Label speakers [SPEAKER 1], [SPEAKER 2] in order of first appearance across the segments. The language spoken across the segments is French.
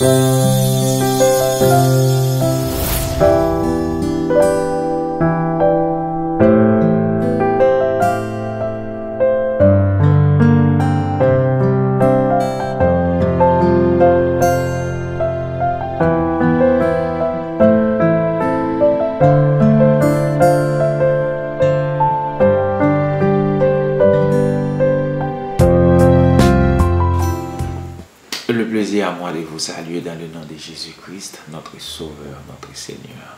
[SPEAKER 1] Le plaisir à moi de vous saluer dans le nom de Jésus-Christ, notre Sauveur, notre Seigneur.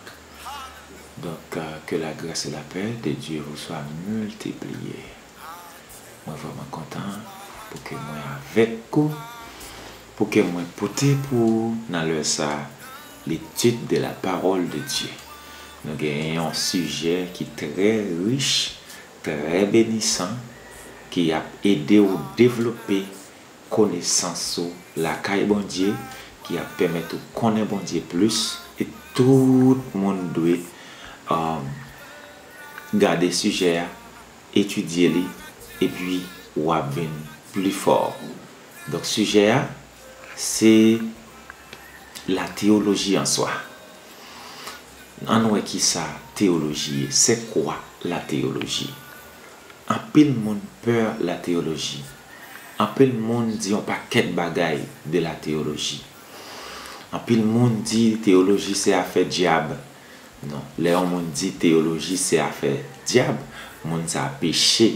[SPEAKER 1] Donc, que la grâce et la paix de Dieu vous soient multipliées. Moi, vraiment content pour que moi avec vous, pour que moi porter pour dans le ça l'étude de la parole de Dieu. Nous avons un sujet qui est très riche, très bénissant, qui a aidé à développer connaissance la caille bon Dieu, qui a permis de connaître bon Dieu plus, et tout le monde doit garder ce sujet, étudier les, et puis ou venir plus fort. Donc sujet c'est la théologie en soi. En ouais qui ça théologie, c'est quoi la théologie? En pile monde peur la théologie. En pile monde dit on pas quête bagaille de la théologie. En pile monde dit théologie c'est affaire diable. Non, les monde dit théologie c'est affaire diable, monde ça péché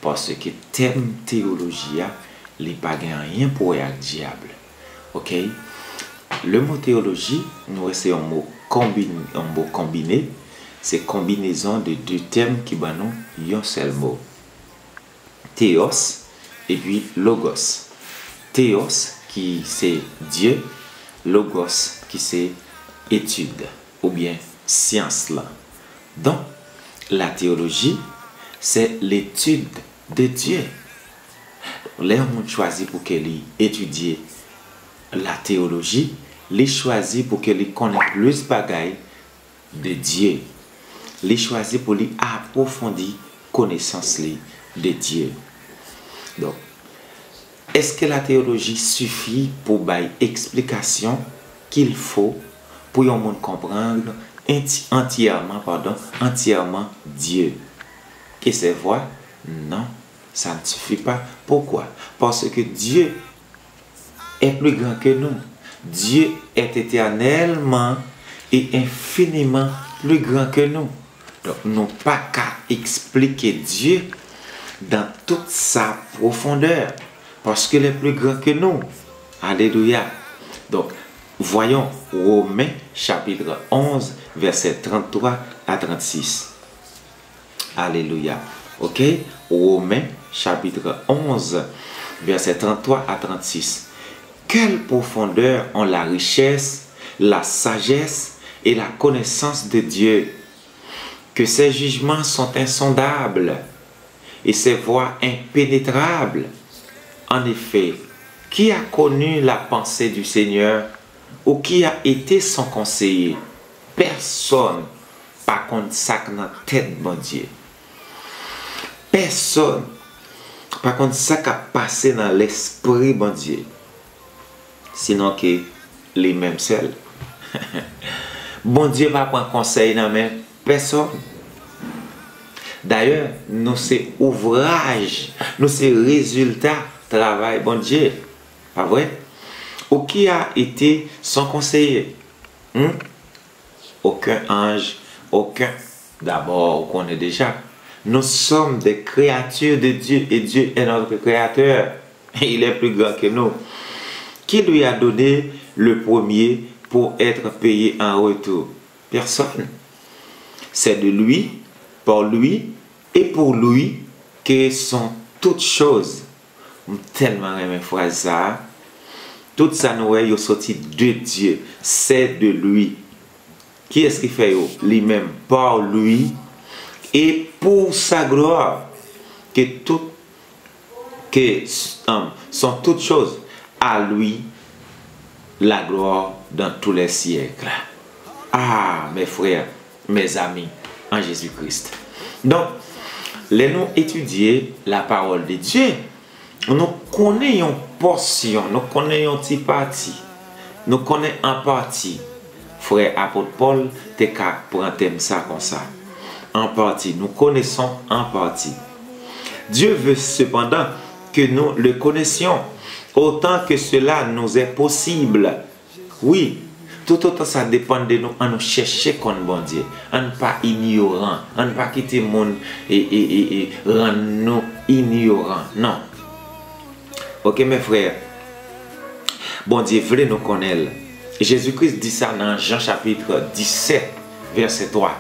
[SPEAKER 1] parce que thème théologie a li pas rien pour avec diable. OK? Le mot théologie, nous c'est un mot combiné, c'est combinaison de deux termes qui ban nous un seul mot. Théos et puis logos. Théos qui c'est Dieu, logos qui c'est étude ou bien science là. Donc la théologie c'est l'étude de Dieu. Les gens choisi pour qu'elle étudie la théologie, les choisi pour qu'elle connaisse plus bagaille de Dieu. Les choisi pour lui approfondir connaissance de Dieu. Donc, est-ce que la théologie suffit pour bailler explication qu'il faut pour que monde comprendre entièrement Dieu? Et c'est vrai? Non, ça ne suffit pas. Pourquoi? Parce que Dieu est plus grand que nous. Dieu est éternellement et infiniment plus grand que nous. Donc, nous n'avons pas qu'à expliquer Dieu dans toute sa profondeur. Parce qu'il est plus grand que nous. Alléluia. Donc, voyons Romains chapitre 11, verset 33 à 36. Alléluia. OK? Romains chapitre 11, verset 33 à 36. Quelle profondeur ont la richesse, la sagesse et la connaissance de Dieu, que ses jugements sont insondables et ses voies impénétrables. En effet, qui a connu la pensée du Seigneur ou qui a été son conseiller? Personne. Par contre, ça dans la tête, mon Dieu. Personne. Par contre, ça qui a passé dans l'esprit, mon Dieu. Sinon que les mêmes seuls. Bon Dieu va prendre conseil dans même personne. D'ailleurs, nous c'est ouvrage, nous c'est résultat, travail, bon Dieu. Pas vrai? Ou qui a été son conseiller? Aucun ange, aucun. D'abord, on connaît déjà. Nous sommes des créatures de Dieu et Dieu est notre créateur. Il est plus grand que nous. Qui lui a donné le premier pour être payé en retour? Personne. C'est de lui, par lui et pour lui que sont toutes choses. Tellement aimé frère ça. Tout ça nous est sorti de Dieu. C'est de lui. Qui est-ce qui fait lui-même? Par lui et pour sa gloire. Sont toutes choses. À lui la gloire dans tous les siècles. Ah, mes frères, mes amis, en Jésus-Christ. Donc, les nous étudier la parole de Dieu, nous connaissons une portion, nous connaissons une petite partie. nous connaissons en partie. Frère apôtre Paul, t'es qu'à prendre thème ça comme ça. En partie, nous connaissons en partie. Dieu veut cependant que nous le connaissions autant que cela nous est possible. Oui, tout autant ça dépend de nous, en nous chercher comme bon Dieu, en ne pas ignorant, en ne pas quitter le monde et rendre nous ignorants. Non. Ok mes frères, bon Dieu voulait nous connaître. Jésus-Christ dit ça dans Jean chapitre 17, verset 3.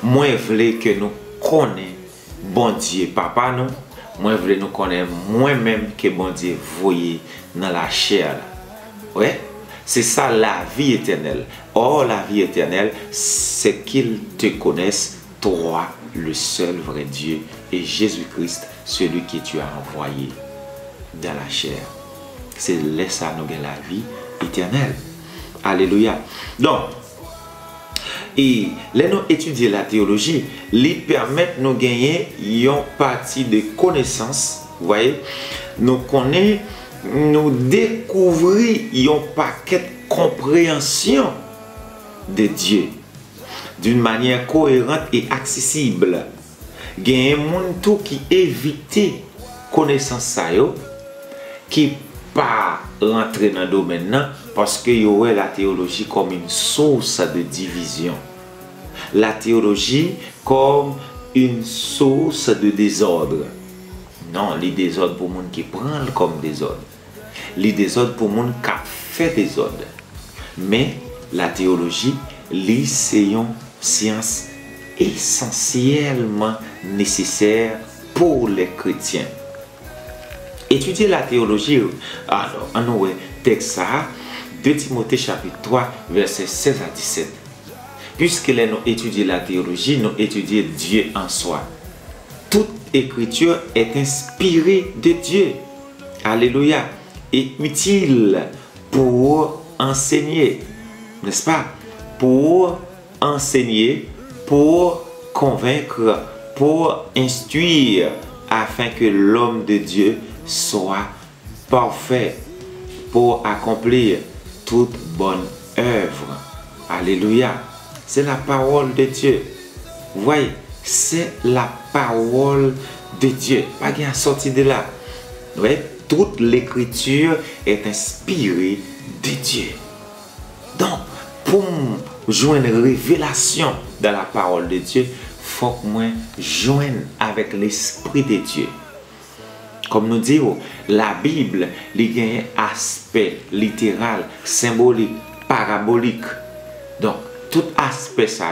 [SPEAKER 1] Moi je voulais que nous connaissions bon Dieu, papa nous. Moi je voulais nous connaître moi-même que bon Dieu voyait dans la chair. Ouais? C'est ça la vie éternelle. Or la vie éternelle, c'est qu'ils te connaissent, toi, le seul vrai Dieu, et Jésus-Christ, celui que tu as envoyé dans la chair. C'est là ça nous gagne la vie éternelle. Alléluia. Donc, et là nous étudier la théologie, lui permet de nous gagner une partie de connaissances. Vous voyez, nous connaissons, nous découvrir un paquet de compréhension de Dieu d'une manière cohérente et accessible. Il y a un monde tout qui évite connaissance ça yo, qui pas rentrer dans le domaine là, parce que y aurait la théologie comme une source de division. La théologie comme une source de désordre. Non, les désordres pour monde qui prend comme désordre. Les désordres pour monde qui fait désordre. Mais la théologie, c'est une science essentiellement nécessaire pour les chrétiens. Étudier la théologie, alors, on a texte ça, 2 Timothée chapitre 3, versets 16 à 17. Puisque nous étudions la théologie, nous étudions Dieu en soi. Toute écriture est inspirée de Dieu. Alléluia. Et utile pour enseigner. N'est-ce pas? Pour enseigner, pour convaincre, pour instruire, afin que l'homme de Dieu soit parfait, pour accomplir toute bonne œuvre. Alléluia. C'est la parole de Dieu. Vous voyez, c'est la parole de Dieu. Pas qu'il y a sorti de là. Vous voyez, toute l'écriture est inspirée de Dieu. Donc, pour joindre une révélation dans la parole de Dieu, il faut que moi joigne avec l'Esprit de Dieu. Comme nous disons, la Bible, il y a un aspect littéral, symbolique, parabolique. Donc, tout aspect ça,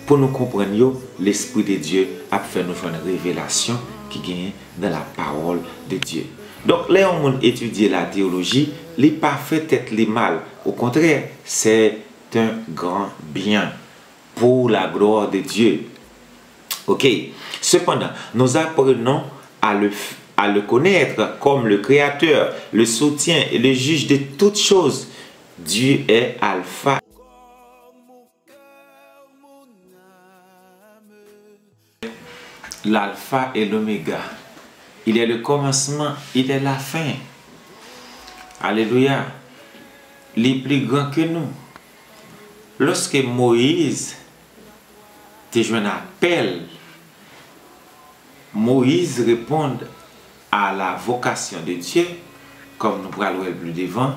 [SPEAKER 1] pour nous comprendre, l'Esprit de Dieu a fait nous faire une révélation qui gagne dans la parole de Dieu. Donc, là, on étudie la théologie, il n'est pas fait être les mal. Au contraire, c'est un grand bien pour la gloire de Dieu. Ok. Cependant, nous apprenons à le connaître comme le Créateur, le soutien et le juge de toutes choses. Dieu est Alpha. L'alpha et l'oméga. Il est le commencement, il est la fin. Alléluia. Il est plus grand que nous. Lorsque Moïse te joint un appel, Moïse répond à la vocation de Dieu, comme nous pourrons le plus devant,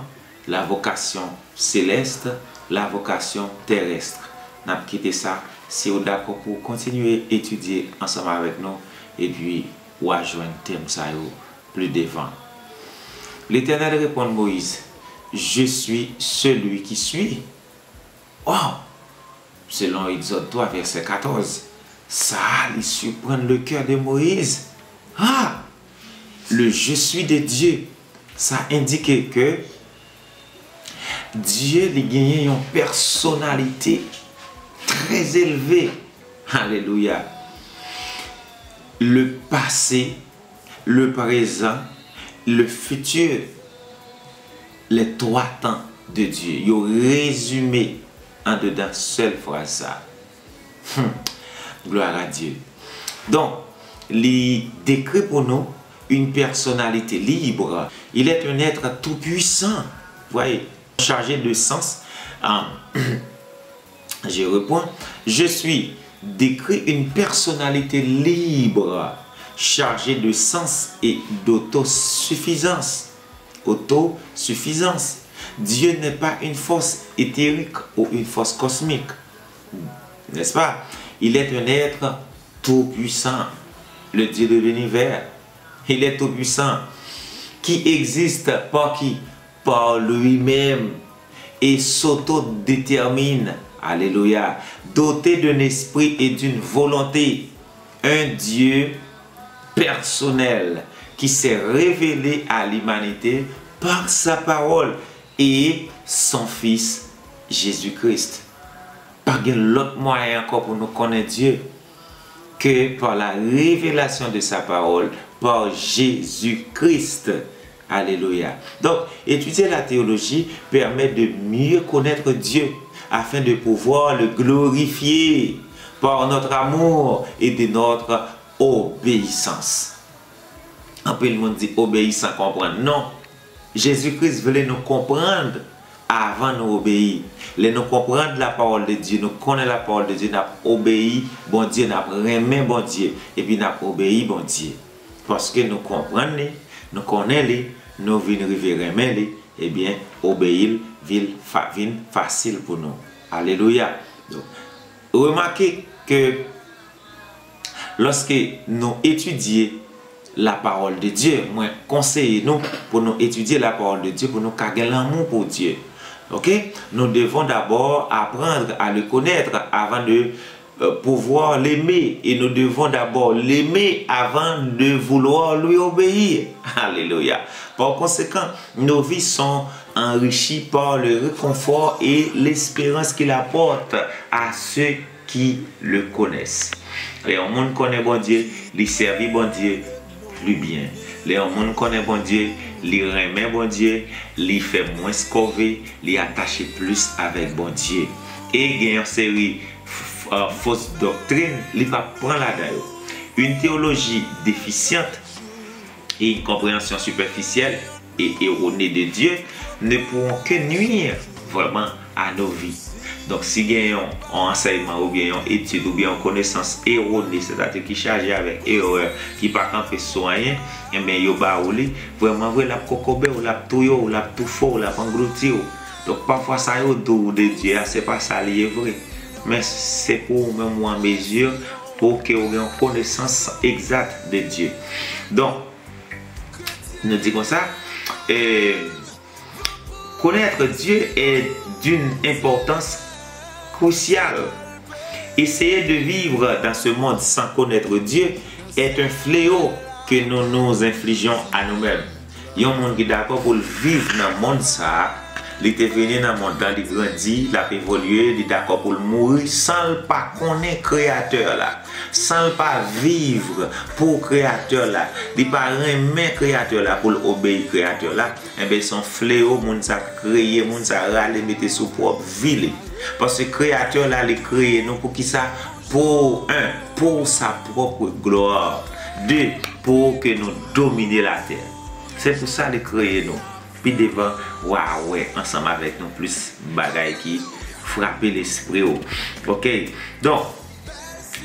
[SPEAKER 1] la vocation céleste, la vocation terrestre. Nous avons quitté ça. Si vous êtes d'accord pour continuer à étudier ensemble avec nous, et puis, ou à joindre thème ça plus devant. L'Éternel répond à Moïse, je suis celui qui suis. Oh! Selon Exode 3, verset 14. Ça, il surprend le cœur de Moïse. Ah! Le je suis de Dieu. Ça indique que Dieu a gagné une personnalité très élevée. Alléluia. Le passé, le présent, le futur, les 3 temps de Dieu. Il est résumé en dedans seule phrase. Gloire à Dieu. Donc, il décrit pour nous une personnalité libre. Il est un être tout puissant. Vous voyez, chargé de sens. Je reprends. Je suis décrit une personnalité libre, chargée de sens et d'autosuffisance. Autosuffisance. Dieu n'est pas une force éthérique ou une force cosmique. N'est-ce pas? Il est un être tout-puissant, le Dieu de l'univers. Il est tout-puissant, qui existe par qui? Par lui-même et s'auto-détermine. Alléluia. Doté d'un esprit et d'une volonté. Un Dieu personnel qui s'est révélé à l'humanité par sa parole et son Fils Jésus-Christ. Pas l'autre moyen encore pour nous connaître Dieu que par la révélation de sa parole par Jésus-Christ. Alléluia. Donc, étudier la théologie permet de mieux connaître Dieu afin de pouvoir le glorifier par notre amour et de notre obéissance. Un peu le monde dit obéissant, comprendre. Non. Jésus-Christ voulait nous comprendre avant de nous obéir. Nous comprendre la parole de Dieu, nous connaissons la parole de Dieu, nous obéi bon Dieu, nous remet bon Dieu, et puis nous obéi bon Dieu. Parce que nous comprenons, nous connaissons, nous venons remettre, et bien obéir vient facile pour nous. Alléluia. Donc, remarquez que lorsque nous étudions la parole de Dieu, moi conseillez-nous pour nous étudier la parole de Dieu, pour nous garder l'amour pour Dieu. Ok? Nous devons d'abord apprendre à le connaître avant de pouvoir l'aimer. Et nous devons d'abord l'aimer avant de vouloir lui obéir. Alléluia. Par conséquent, nos vies sont enrichies par le réconfort et l'espérance qu'il apporte à ceux qui le connaissent. Les gens connaissent bon Dieu, les servir bon Dieu plus bien. Les gens connaissent bon Dieu, les remet bon Dieu, les fait moins scover, les attacher plus avec bon Dieu. Et il y a une série fausse doctrine, il va prendre là-dedans. Une théologie déficiente et une compréhension superficielle et erronée de Dieu ne pourront que nuire vraiment à nos vies. Donc, si vous avez un enseignement ou bien une étude ou bien une connaissance erronée, c'est-à-dire qui est chargée avec erreur, qui ne peut pas soigner, et bien, il va vraiment la cocobe ou la touille ou la tout fort ou la engloutir. Donc, parfois, ça est au dos de Dieu, ce n'est pas ça lié vrai. Mais c'est pour même en mesure pour que vous ayez une connaissance exacte de Dieu. Donc, nous disons ça. Connaître Dieu est d'une importance cruciale. Essayer de vivre dans ce monde sans connaître Dieu est un fléau que nous nous infligeons à nous-mêmes. Il y a un monde qui est d'accord pour vivre dans le monde ça. Il est venu dans le monde, il grandit, il a évolué, il est d'accord pour mourir sans ne pas connaître le Créateur là. Sans ne pas vivre pour le Créateur là. Il ne pas remettre le Créateur là pour obéir au Créateur là. Et bien son fléau, il a créé, il a râlé, mettre sous propre ville. Parce que le Créateur là, il a créé nous pour qui ça? Pour sa propre gloire. Deux, pour que nous dominions la terre. C'est pour ça qu'il a créé nous. Puis devant, waouh, ensemble avec nous, plus bagaille qui frappe l'esprit. Ok? Donc,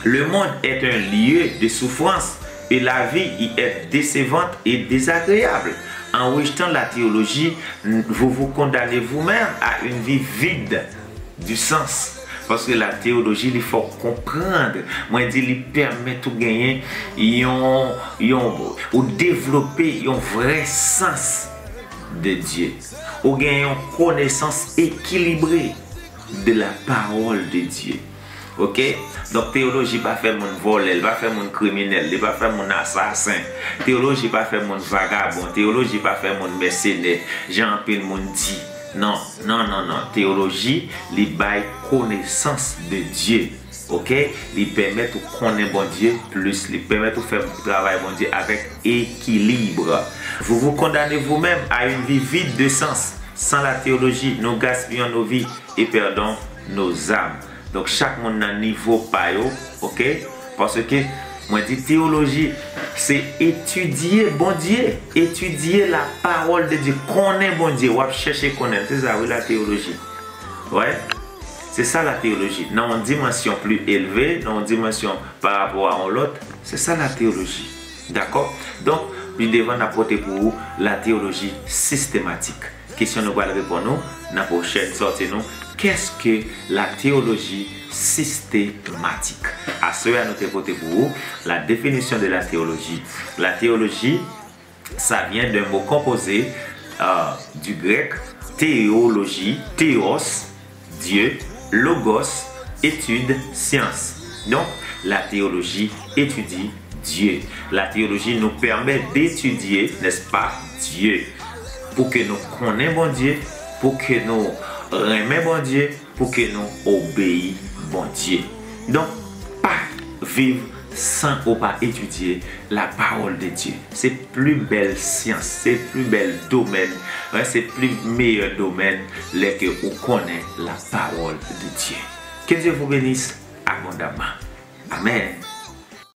[SPEAKER 1] le monde est un lieu de souffrance et la vie y est décevante et désagréable. En rejetant la théologie, vous vous condamnez vous-même à une vie vide du sens. Parce que la théologie, il faut comprendre. Moi, je dis, il permet de gagner, ou développer un vrai sens de Dieu. Ou gagner une connaissance équilibrée de la parole de Dieu. Ok? Donc, théologie pas faire mon vol, elle va faire mon criminel, elle va faire mon assassin. Théologie pas faire mon vagabond, théologie pas faire mon mercenaire. Jean-Pierre mon dit. Non. Théologie, il bail connaissance de Dieu. Ok? Il permet de connaître bon Dieu plus, il permet de faire le travail bon Dieu avec équilibre. Vous vous condamnez vous-même à une vie vide de sens. Sans la théologie, nous gaspillons nos vies et perdons nos âmes. Donc chaque monde a un niveau pas, ok? Parce que moi dis théologie, c'est étudier bon Dieu, étudier la parole de Dieu, connaître bon Dieu, ou chercher connaître, c'est ça, oui, la théologie. Ouais, c'est ça la théologie. Dans une dimension plus élevée, dans une dimension par rapport à l'autre, c'est ça la théologie. D'accord? Donc, nous devons apporter pour vous la théologie systématique. Question nous allons répondre nous, dans la prochaine sortie nous. Qu'est-ce que la théologie systématique? À ce à nous apporter pour vous la définition de la théologie. La théologie, ça vient d'un mot composé du grec théologie, théos, Dieu, logos, étude, science. Donc, la théologie étudie Dieu. La théologie nous permet d'étudier, n'est-ce pas, Dieu, pour que nous connaissions bon Dieu, pour que nous aimions bon Dieu, pour que nous obéissions bon Dieu. Donc, pas vivre sans ou pas étudier la parole de Dieu. C'est plus belle science, c'est plus bel domaine, c'est plus meilleur domaine que vous connaissez la parole de Dieu. Que Dieu vous bénisse abondamment. Amen.